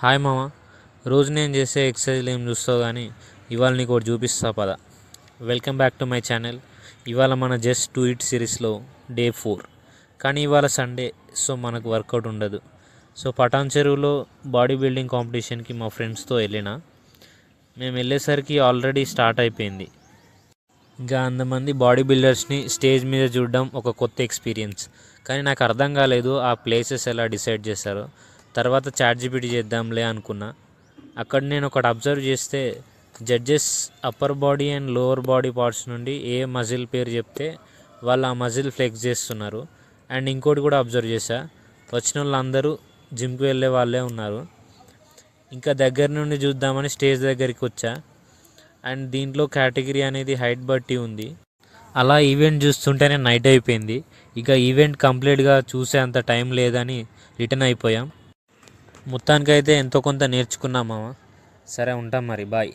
Hi మామ. రోజు నేను చేసే ఎక్సర్సైజ్లు ఏం చూస్తావు కానీ ఇవాళ నీకు ఒకటి చూపిస్తా పద. Welcome back to my channel. ఇవాళ మన జస్ట్ టూ ఇట్ సిరీస్లో డే 4. కానీ ఇవాళ సండే, సో మనకు వర్కౌట్ ఉండదు. సో పటాన్ చెరువులో బాడీ బిల్డింగ్ కాంపిటీషన్కి మా ఫ్రెండ్స్తో మేము వెళ్ళేసరికి ఆల్రెడీ స్టార్ట్ అయిపోయింది. ఇంకా అంతమంది బాడీ బిల్డర్స్ని స్టేజ్ మీద చూడడం ఒక కొత్త ఎక్స్పీరియన్స్. కానీ నాకు అర్థం కాలేదు ఆ ప్లేసెస్ ఎలా డిసైడ్ చేశారో. తర్వాత చాట్‌జీపీటీ చేద్దాంలే అనుకున్నా. అక్కడ నేను ఒకటి అబ్జర్వ్ చేస్తే judges upper body and lower body parts నుండి ఏ మజిల్ పేరు చెప్తే వాళ్ళు ఆ మజిల్ ఫ్లెక్స్ చేస్తున్నారు. అండ్ ఇంకోటి కూడా అబ్జర్వ్ చేశా, వచ్చిన వాళ్ళందరూ జిమ్కి వెళ్ళే వాళ్ళే ఉన్నారు. ఇంకా దగ్గర నుండి చూద్దామని స్టేజ్ దగ్గరికి వచ్చా. అండ్ దీంట్లో కేటగిరీ అనేది హైట్ బట్టి ఉంది. అలా ఈవెంట్ చూస్తుంటేనే నైట్ అయిపోయింది. ఇక ఈవెంట్ కంప్లీట్గా చూసే అంత టైం లేదని రిటర్న్ అయిపోయాం. మొత్తానికైతే ఎంతో కొంత నేర్చుకున్నాం మామ. సరే ఉంటాం మరి, బాయ్.